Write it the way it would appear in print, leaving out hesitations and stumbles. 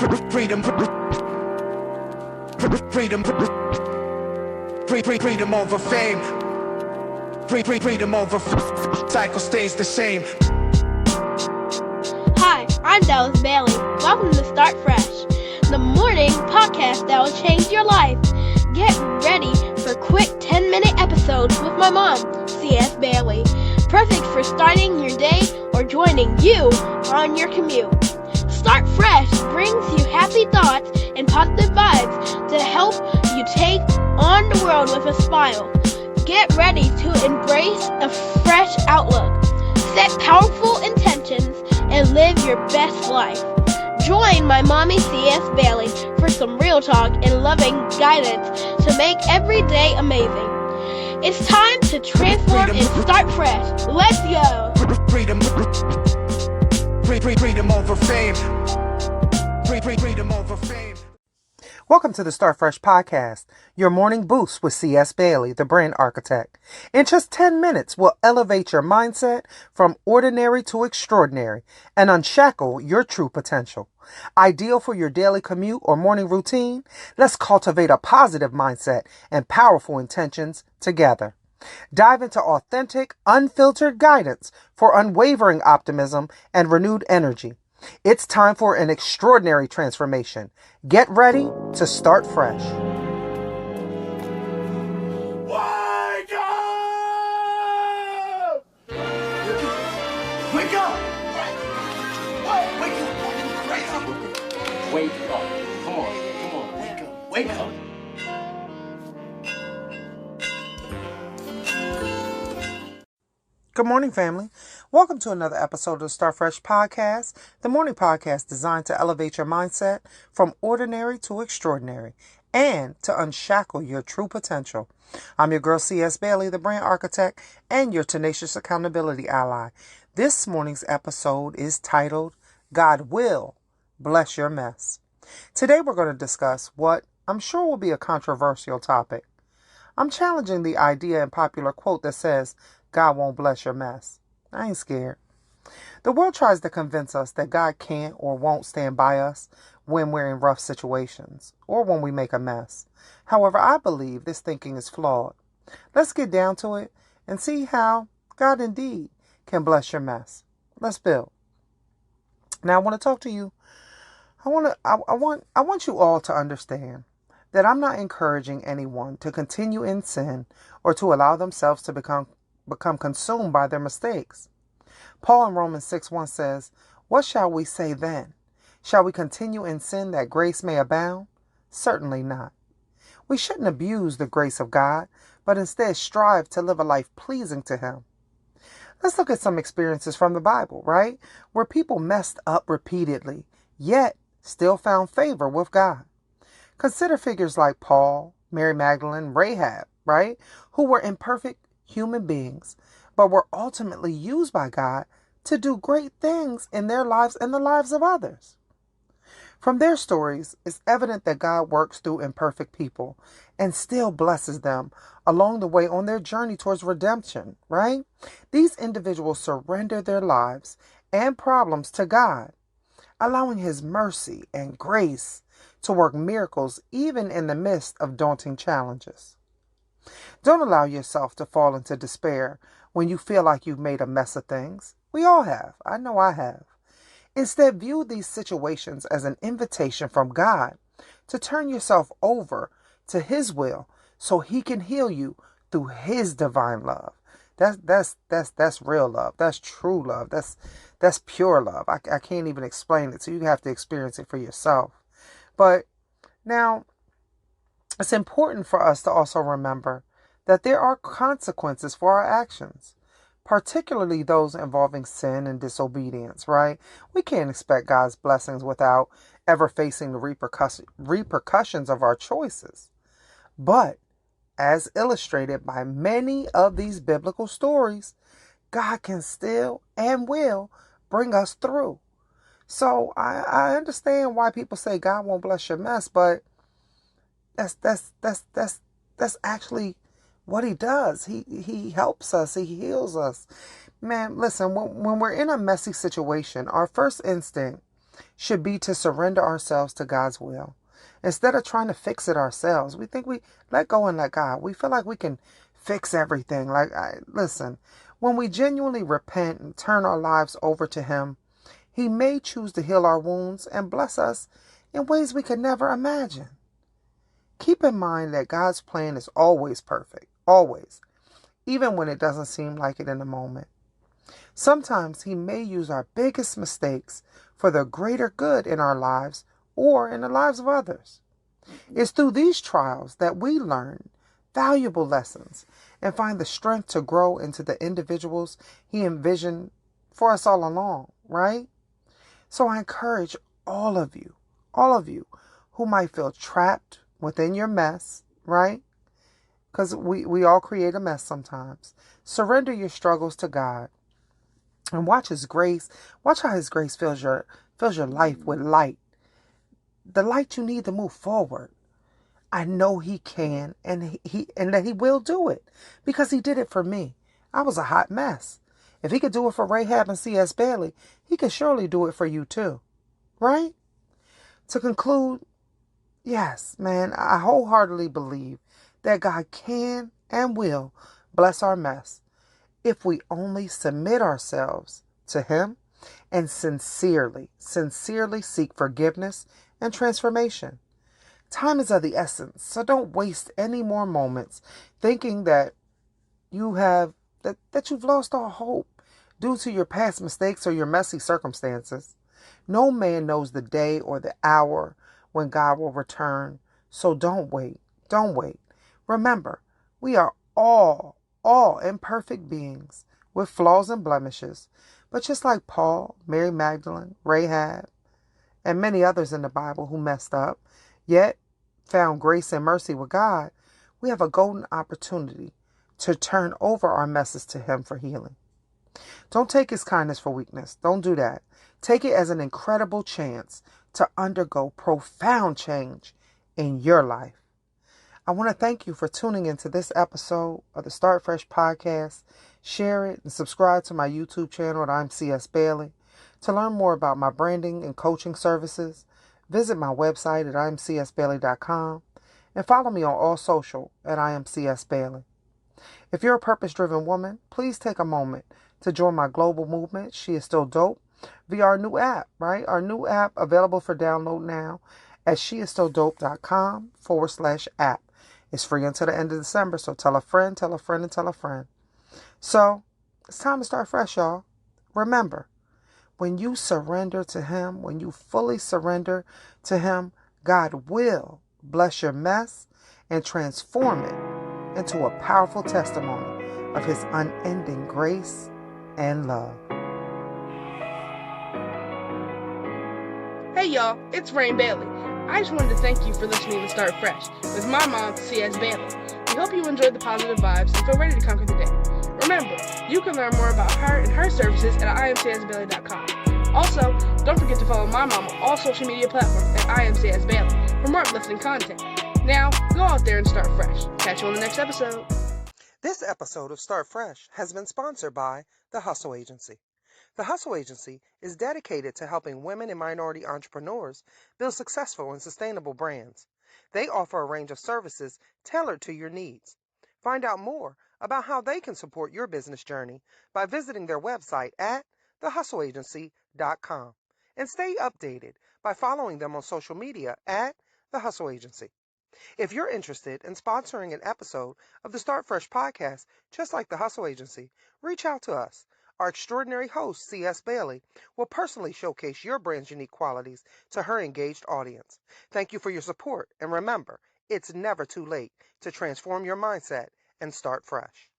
Freedom. Freedom over fame. Freedom over cycle stays the same. Hi, I'm csBailey. Welcome to Start Fresh, the morning podcast that will change your life. Get ready for quick 10-minute episodes with my mom, csBailey. Perfect for starting your day or joining you on your commute. Start Fresh brings you happy thoughts and positive vibes to help you take on the world with a smile. Get ready to embrace a fresh outlook. Set powerful intentions and live your best life. Join my mommy csBailey for some real talk and loving guidance to make every day amazing. It's time to transform and start fresh. Let's go! Freedom. Freedom over fame. Freedom over fame. Welcome to the Start Fresh podcast, your morning boost with csBailey, the brand architect. In just 10 minutes, we'll elevate your mindset from ordinary to extraordinary and unshackle your true potential. Ideal for your daily commute or morning routine, let's cultivate a positive mindset and powerful intentions together. Dive into authentic, unfiltered guidance for unwavering optimism and renewed energy. It's time for an extraordinary transformation. Get ready to start fresh. Wake up! Wake up! Wake up! Wake up. Come on. Wake up! Good morning, family. Welcome to another episode of the Start Fresh podcast, the morning podcast designed to elevate your mindset from ordinary to extraordinary and to unshackle your true potential. I'm your girl, csBailey, the brand architect and your tenacious accountability ally. This morning's episode is titled, God Will Bless Your Mess. Today we're going to discuss what I'm sure will be a controversial topic. I'm challenging the idea and popular quote that says, God won't bless your mess. I ain't scared. The world tries to convince us that God can't or won't stand by us when we're in rough situations or when we make a mess. However, I believe this thinking is flawed. Let's get down to it and see how God indeed can bless your mess. Let's build. Now, I want to talk to you. I want you all to understand that I'm not encouraging anyone to continue in sin or to allow themselves to become consumed by their mistakes. Paul in Romans 6:1 says, "What shall we say then? Shall we continue in sin that grace may abound? Certainly not." We shouldn't abuse the grace of God, but instead strive to live a life pleasing to Him. Let's look at some experiences from the Bible, right? Where people messed up repeatedly, yet still found favor with God. Consider figures like Paul, Mary Magdalene, Rahab, right? Who were imperfect human beings, but were ultimately used by God to do great things in their lives and the lives of others. From their stories, it's evident that God works through imperfect people and still blesses them along the way on their journey towards redemption, right? These individuals surrender their lives and problems to God, allowing His mercy and grace to work miracles even in the midst of daunting challenges. Don't allow yourself to fall into despair when you feel like you've made a mess of things. We all have. I know I have. Instead, view these situations as an invitation from God to turn yourself over to His will so He can heal you through His divine love. That's real love. That's true love. That's pure love. I can't even explain it, so you have to experience it for yourself. But now, it's important for us to also remember that there are consequences for our actions, particularly those involving sin and disobedience, right? We can't expect God's blessings without ever facing the repercussions of our choices. But as illustrated by many of these biblical stories, God can still and will bring us through. So I understand why people say God won't bless your mess, but that's actually what He does. He helps us. He heals us. Man, listen, when we're in a messy situation, our first instinct should be to surrender ourselves to God's will. Instead of trying to fix it ourselves, we think we let go and let God. We feel like we can fix everything. Listen, when we genuinely repent and turn our lives over to Him, He may choose to heal our wounds and bless us in ways we could never imagine. Keep in mind that God's plan is always perfect, always, even when it doesn't seem like it in the moment. Sometimes He may use our biggest mistakes for the greater good in our lives or in the lives of others. It's through these trials that we learn valuable lessons and find the strength to grow into the individuals He envisioned for us all along, right? So I encourage all of you who might feel trapped within your mess, right? Because we all create a mess sometimes. Surrender your struggles to God and watch how His grace fills your life with light. The light you need to move forward. I know He can and that He will do it because He did it for me. I was a hot mess. If He could do it for Rahab and csBailey, He could surely do it for you too. Right? To conclude, yes, man, I wholeheartedly believe that God can and will bless our mess if we only submit ourselves to Him and sincerely seek forgiveness and transformation. Time is of the essence, so don't waste any more moments thinking that that you've lost all hope due to your past mistakes or your messy circumstances. No man knows the day or the hour when God will return, so don't wait. Don't wait. Remember, we are all imperfect beings with flaws and blemishes, but just like Paul, Mary Magdalene, Rahab, and many others in the Bible who messed up, yet found grace and mercy with God, we have a golden opportunity to turn over our messes to Him for healing. Don't take His kindness for weakness. Don't do that. Take it as an incredible chance to undergo profound change in your life. I want to thank you for tuning into this episode of the Start Fresh podcast. Share it and subscribe to my YouTube channel at I'm csBailey. To learn more about my branding and coaching services, visit my website at imcsbailey.com and follow me on all social at imcsbailey. If you're a purpose-driven woman, please take a moment to join my global movement, She Is Still Dope, via our new app, right? Our new app available for download now at sheisstilldope.com/app. It's free until the end of December, so tell a friend, tell a friend, and tell a friend. So, it's time to start fresh, y'all. Remember, when you surrender to Him, when you fully surrender to Him, God will bless your mess and transform it into a powerful testimony of His unending grace and love. Hey y'all, it's Rain Bailey. I just wanted to thank you for listening to Start Fresh with my mom, csBailey. We hope you enjoyed the positive vibes and feel ready to conquer the day. Remember, you can learn more about her and her services at imcsbailey.com. Also, don't forget to follow my mom on all social media platforms at imcsbailey for more uplifting content. Now, go out there and start fresh. Catch you on the next episode. This episode of Start Fresh has been sponsored by The Hustle Agency. The Hustle Agency is dedicated to helping women and minority entrepreneurs build successful and sustainable brands. They offer a range of services tailored to your needs. Find out more about how they can support your business journey by visiting their website at thehustleagency.com and stay updated by following them on social media at The Hustle Agency. If you're interested in sponsoring an episode of the Start Fresh podcast, just like The Hustle Agency, reach out to us. Our extraordinary host, csBailey, will personally showcase your brand's unique qualities to her engaged audience. Thank you for your support, and remember, it's never too late to transform your mindset and start fresh.